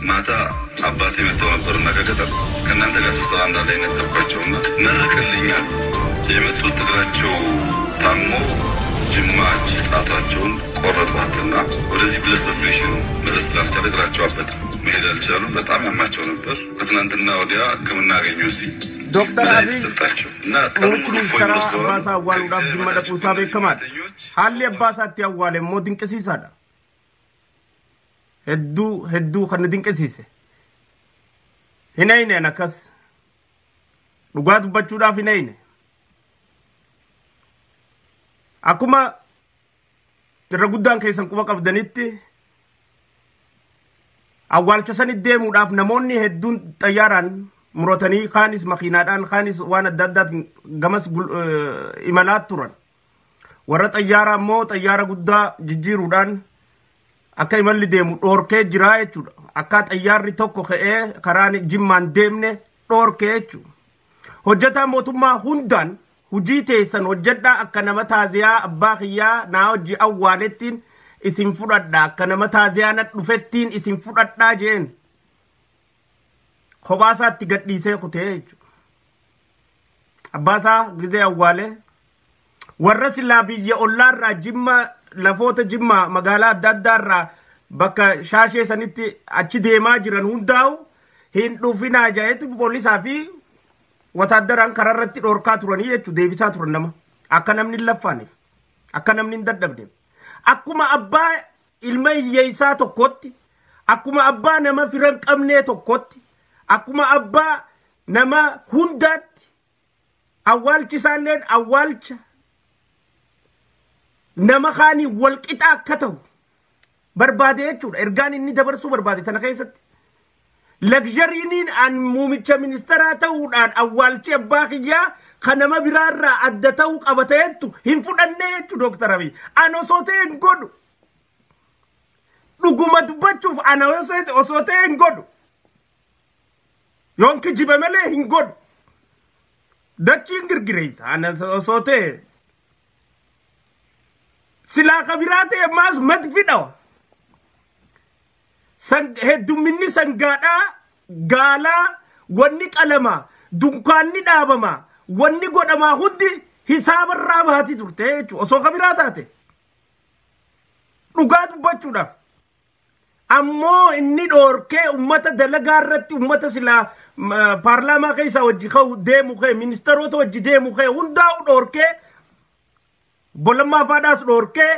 ማታ አባቴ መጥተው ነበርና ከገጠር ከእናንተ ጋር ስብሰባ እንዳለ ነገርኳቸውና መረቅልኛል። የመጡት እግራቸው ታሞ ጅማች ጣታቸውን ቆረጧትና ወደዚህ ብለስ ኦፕሬሽን መድረስ ስላልቻለ እግራቸው አበጠ። መሄድ አልቻሉም። በጣም ያማቸው ነበር። ከትናንትና ወዲያ ሕክምና አገኙ። ዶክተር አብይ እና ሚኒስተር አባሳ ዋሉ ዳፍ ጅማዳ ቁሳቤ ከማት ሀሊ አባሳት ያዋለ ሞድን ቀሲሳዳ hedduu kan dinqisiise hinayne nakas dhugaa dubbachuudhaaf hinayne akkuma irra guddaan keessan quba qabdanitti awwaalcha sanit deemuudhaaf namoonni hedduun xayyaaraan murotanii kaanis makiinaadhaan kaanis waan adda addaatiin gamas imalaa turan warra xayyaaraa immoo xayyaara guddaa jijjiiruudhaan akka imalli deemu dhoorkee jira jechuudha. Akka xayyaarri tokko ka'ee karaan jimmaan deemne dhoorkee jechuudha. Hojjetaa mootummaa hundaan hujii teessan hojjedhaa akka nama taaziyaa abbaa kiyyaa naa hojii awwaalettiin isin fudhadhaa akka nama taaziyaa na dhufettiin isin fudhadhaa jeen kophaasaatti gadhiisee kutee jechuudha. Abbaasaa gizee awwaalee warra silaa biyya ollaarraa jimma lafoota jimma magaalaa adda addaarraa bakka shaashee sanitti achi deemaa jiran hundaa'u hin dhufinaa jahetti poolisaa fi wataaddaraan kararratti dhorkaa turanii jechuudha. Deebisaa turan nama akka namni hin laffaaniif akka namni hin dadhabneef akkuma abbaa ilma hiyyeessaa tokkotti akkuma abbaa nama firan qabnee tokkotti akkuma abbaa nama hundaatti awwaalchi isaalleen awwaalcha nama khani wal qixa akka ta'u barbaade jechuudha. Ergaan inni dabarsuu barbaade tana keessatti luxuriin an muumicha ministeeraa ta'uudhaan awwaalchi abbaa kiyyaa kan nama biraarraa adda ta'uu qabateettu hin fudhanne jechuudha. Dr. Abiy an osoo ta'e hin godhu dhuguma dubbachuuf an osoo ta'e hin godhu yoon kijibe malee hin godhu dachiin girgireessa an osoo ta'e sila kabirate mas madfidawa heddumminni sangaadha gaala wanni qalama dunkaanni dhaabama wanni godhama hundi hisaabarraa baati turte jechuudha. Osoo kabiraa taate dhugaa dubbachuudhaaf ammoo inni dhoorkee ummata dalagaa irratti ummata sila paarlaamaa keessa wajji ka'u deemu ka'e ministeerota wajji deemu ka'e hundaa'u dhoorkee bolammaa faadhaas dhoorkee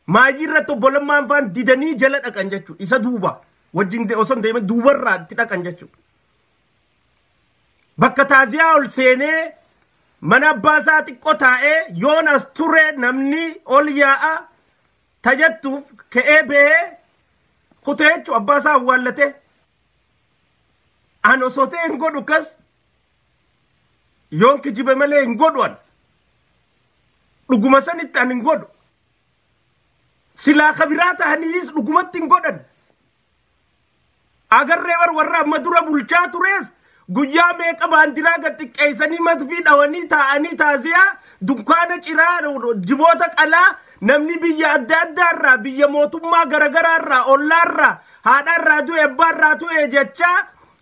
maayirratto bolammaan faan didanii jala dhaqan jechuudha. Isa duuba wajjin osoo deeman duubarraa itti dhaqan jechuudha. Bakka taaziyaa ol seenee mana abbaasaa xiqqoo taa'ee yoon as ture namni ol yaa'a tajattuuf ka'ee ba'ee kutee jechuudha. Abbaasaa awwaallatee an osoo ta'e hin godhu kas yoon kijibe malee hin godhu an dhuguma sanitti an hin godhu silaa kabiraa ta'aniis dhugumatti hin godhan. Agarree warra amma dura bulchaa turees guyyaa meeqa baandiraa gad xiqqeessanii matfii dhawanii taa'anii taaziyaa dunkaana ciraa jiboota qalaa namni biyya adda addaarraa biyya mootummaa garagaraarraa ollaarraa haadhaarraa du'e abbaarraa du'e jechaa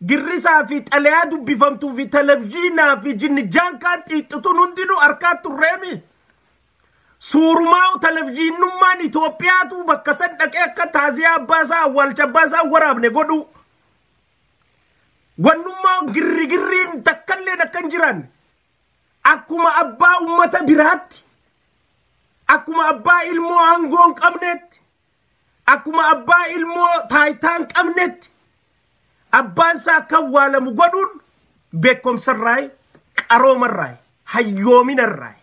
girrisaa fi xalayaa dubbifamtuu fi televizhiinaa fi jinnijjaankaan xiixxituun hundinuu harkaa turreemi. Suurumaa televizhiinummaan Itoophiyaatu bakka san dhaqee akka taaziyaa abbaasaa awwaalcha abbaasaa waraabne godhu wannummaa girrigirriin takkalleen akka hin jiraanne akkuma abbaa ummata biraatti akkuma abbaa ilmoo aangoo hin qabnetti akkuma abbaa ilmoo taayitaa hin qabnetti abbaansaa akka awwaalamu godhuun beekumsarraayi qaroomarraayi hayyoominarraayi.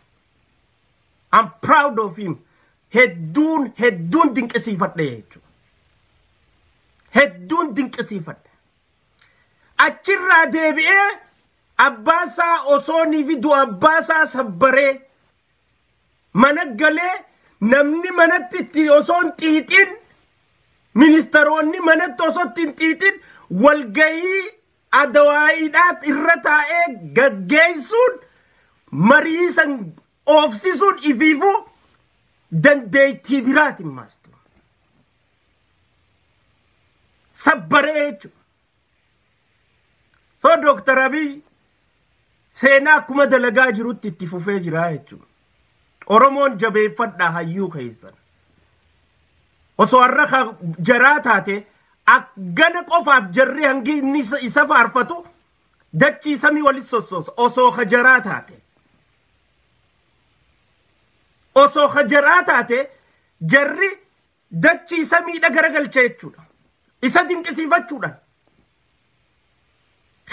I'm proud of him. Hedduun dinqisiifadhe jechuudha. Hedduun dinqisiifadhe. Achirraa deebi'ee abbaasaa osoonii fi du'a abbaasaa sabbaree mana galee namni manatti itti osoon xiixin ministeeronni manatti osoo itti xiixin walgahii adawaayiidhaat irra taa'ee gaggeessuun marii san oofsisuun ifiifuu dandeettii biraatiin maastu. sabbareechu. So Dr. Abiy seenaa kuma dalagaa jirutti itti fufee jira jechuudha. Oromoon jabeeffadhaa hayyuu keessan. Osoo har'a jaraa taate akkana qofaaf jarri hangi inni isa faarfatu dachii samii walis sossoosa osoo jaraa taate. Osoo jaraa taate jarri dachii samiidha garagalcha jechuudha. Isa dinqisiifachuudhaan.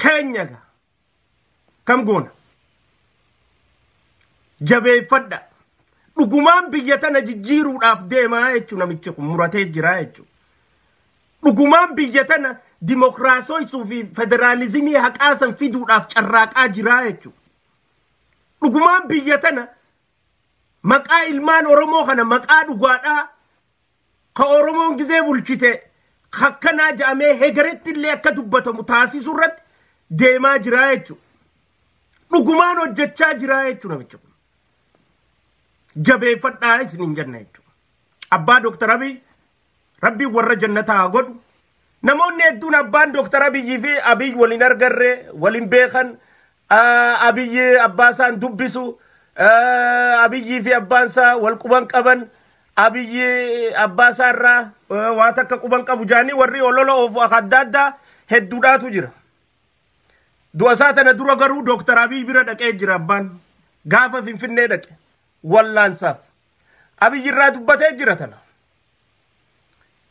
Keenyaga kam goona jabeeffadha dhugumaan biyya tana jijjiiruudhaaf deemaa jechuun namichi kun muratee jira jechuudha. Dhugumaan biyya tana dimokiraasii fi federaalizimii haqaasan fiduudhaaf carraaqaa jira jechuudha. Dhugumaan biyya tana maqaa ilmaan Oromoo kana maqaa dhugaadhaa ka Oromoon gizee bulchite hakkanaa jaamee hegaretti illee akka dubbatamu taasisuu irratti deemaa jira jechuudha. Dhugumaan hojjechaa jira jechuudha namichi kun. Jabeeffadhaa isiniin jenna jechuudha. Abbaa Dr. Abiy Rabbi warra jannataa godhu. Namoonni hedduun abbaan Dr. Abiy fi Abiy waliin argarre waliin beekan Abiy abbaasaan dubbisu Abiy fi abbaansaa wal quban qaban Abiy abbaasaarraa waa takka quban qabu jaanii warri olola oofu adda addaa hedduudhaatu jira. Du'a saatana dura garuu Dr. Abiy bira dhaqee jira abbaan gaafa Finfinnee dhaqe wallaansaaf Abiy irraa dubbatee jira tana.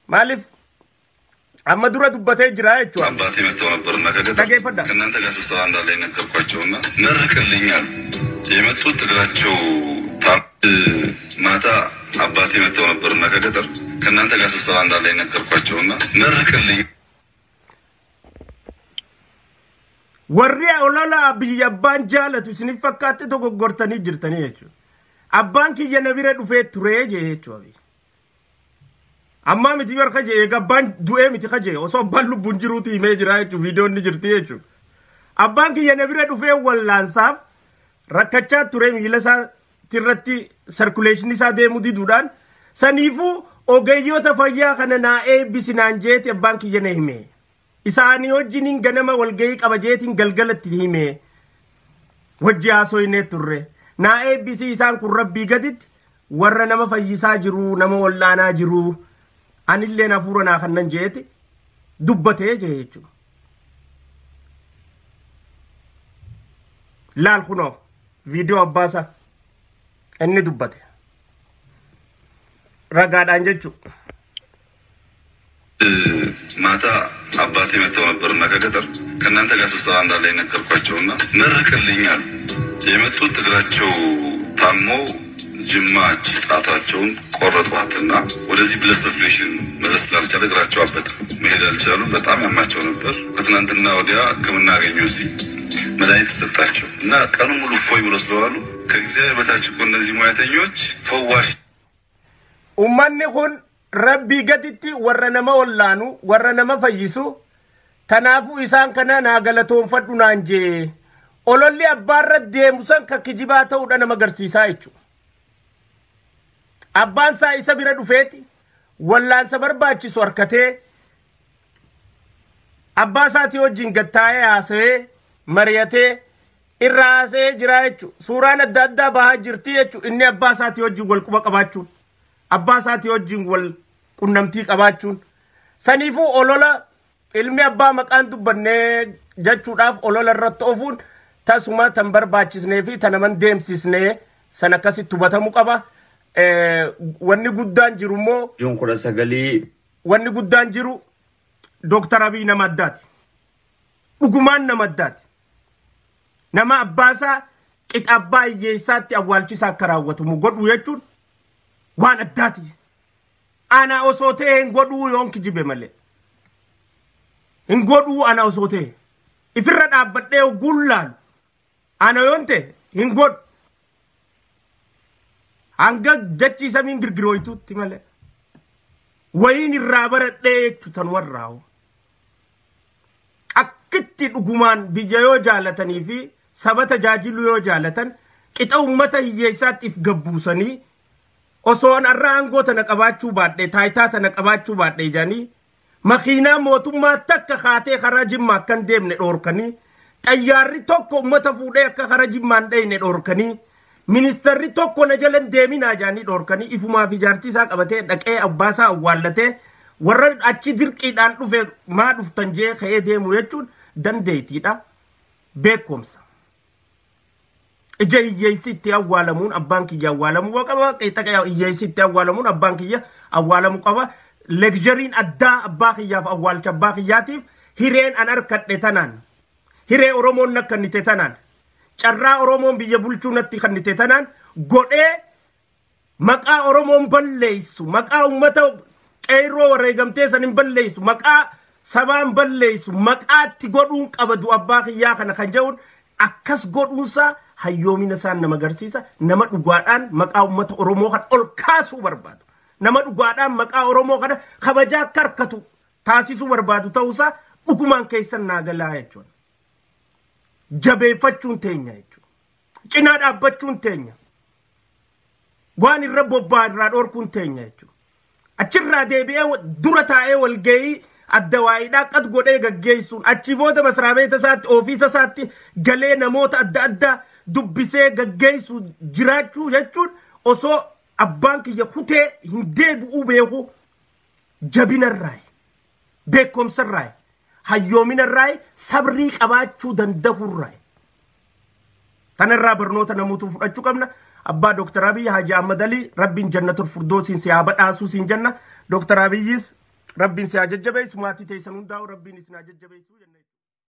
Maaliif amma dura dubbatee jira jechuudha. አባቴ መጥተው ነበርና ከእናንተ ጋር ስብሰባ እንዳለ ነገርኳቸውና መርቅልኛል። የመጡት እግራቸው ማታ አባቴ መጥተው ነበርና ከገጠር ከእናንተ ጋር ስብሰባ እንዳለ ነገርኳቸውና መርቅልኝ warri olola Abiy abbaan jaalatu isin fakkaatti dogoggortanii jirtanii jechuudha. Abbaan kiyya na bira dhufee ture jechuudha. Amma miti barka je abbaan du'ee miti kaje osoo abbaan lubbuun jiruuti himee jira jechuudha. Viidiyoon ni jirti jechuudha. Abbaan kiyya na bira dhufee wallaansaaf rakkachaa ture miila isaa tirratti circulation isaa deemu diduudhaan saniifuu ogeeyyoota fayyaa kana naa eebbisinaan jeeti abbaan kiyya na himee. Isaanii wajjiniin ganama walgahii qabajeetiin galgalatti himee wajji haasoyinee turre naa eebbisii isaan kun rabbii gaditti warra nama fayyisaa jiru nama wallaanaa jiru anillee hafuura naa kannan jeeti dubbatee jee jechuudha. Laal kunoo viidiyoo abbaasaa inni dubbate ragaadhaan jechuudha. ማታ አባቴ መጥተው ነበርና ከገጠር ከእናንተ ጋር ስብሰባ እንዳለ ነገርኳቸውና መርቅልኛል። የመጡት እግራቸው ታሞ ጅማ ጣታቸውን ቆረጧትና ወደዚህ ብለድ ሰርኩሌሽን መድረስ ስላልቻለ እግራቸው አበጠ። መሄድ አልቻሉ። በጣም ያማቸው ነበር። ከትናንትና ወዲያ ሕክምና አገኙ። መድኃኒት ተሰጣቸው እና ቀኑ ሙሉ ፎይ ብሎ ስለዋሉ ከእግዚአብሔር በታች እኮ እነዚህ ሙያተኞች ፈዋሽ ኡማኒ ኩን Rabbi gaditti warra nama wallaanu warra nama fayyisu tanaafu isaan kana naa galatoonfadhu naan jee ololli abbaarra deemu san ka kijibaa ta'uudha nama agarsiisaa jechuudha. Abbaan isaa isa bira dhufeeti wallaansa barbaachisu harkatee abbaa isaatii wajjin gattaa'ee haasawee mari'atee irra haasa'ee jira jechuudha. Suuraan adda addaa bahaa jirti jechuudha. Inni abbaa isaatii wajjin wal quba qabaachuun abbaa isaatii wajjin wal qunnamtii qabaachuun saniifuu olola ilmi abbaa maqaan dubbannee jechuudhaaf olola irratti ofuun tasuma tan barbaachisnee fi tanaman deemsisnee san akkasitti hubatamuu qaba. Wanni guddaan jiru immoo Jonkura sagalii wanni guddaan jiru Dr. Abiy nama addaati. Dhugumaan nama addaati. Nama abbaasaa qixa abbaa hiyyeessaatti awwaalchisaa akka raawwatamu godhu jechuun waan addaati. Ana osoo ta'e hin godhuu yoon kijibe malee. Hin godhuu ana osoo ta'e. Ifirra dhaabbadhee gullaalu. Ana yoon ta'e hin godhu. Hanga jechi samiin girgirooytuutti malee. Wayiin irraa baradhee jechu tan warraawu. Akkitti dhugumaan biyya yoo jaalatanii fi saba tajaajilu yoo jaalatan qixa ummata hiyyeessaatti if gabbuusanii osoon arraa aangoo tana qabaachuu baadhee taayitaa tana qabaachuu baadhee jaanii makiinaa mootummaa takka kaatee karaa Jimmaa akkan deemne dhoorkanii xayyaarri tokko ummata fuudhee akka karaa Jimmaan dhayne dhoorkanii ministeerri tokko na jalan deeminaa jaanii dhoorkanii ifumaa fi jaartii isaa qabatee dhaqee abbaasaa awwaallatee warra achi dirqiidhaan dhufe maa dhuftan jee ka'ee deemu jechuun dandeettiidha beekumsa. Ija hiyyeessitti awwaalamuun abbaan kiyya awwaalamuu qaba. Qeexaqa hiyyeessitti awwaalamuun abbaan kiyya awwaalamuu qaba. Legzariin addaa abbaa kiyyaaf awwaalcha abbaa kiyyaatiif hireen an harkadhe tanaan. Hiree Oromoon na kannite tanaan. Carraa Oromoon biyya bulchuu natti kannite tanaan godhee maqaa Oromoon balleessu maqaa ummata qeerroo wareegamtee sanin balleessu maqaa sabaan balleessu maqaatti godhuun qabadu abbaa kiyyaa kana kan jedhuun akkas godhuunsaa hayyoomina isaan nama agarsiisa. Nama dhugaadhaan maqaa ummata Oromoo kan ol kaasuu barbaadu. Nama dhugaadhaan maqaa Oromoo kana kabajaa akka harkatu taasisuu barbaadu ta'uusaa dhugumaan keessan naagalaa jechuudha. Jabeeffachuun teenya jechuudha. Cinaa dhaabbachuun teenya. Waan irra bobbaa irraa dhorkuun teenya jechuudha. Achirraa deebi'ee dura taa'ee walgahii adda waayiidhaa qad godhee gaggeessuun achi booda masraa beeta isaatti ofiisa isaatti galee namoota adda addaa dubbisee gaggeessu jiraachuu jechuun osoo abbaan kiyya kutee hin deebi'uu beeku jabinarraa beekumsarraa hayyoominarraa sabrii qabaachuu danda'urraa tanarraa barnoota namuutu fudhachuu qabna. Abbaa Dr. Abiy Haji Ahmad Ali rabbiin jannatul firdoosin si haa badhaasuu siin jenna. Dr. Abiyyis rabbiin si haa jajjabeessu maatii teessan hundaa'u rabbiin isin haa jajjabeessu jenna.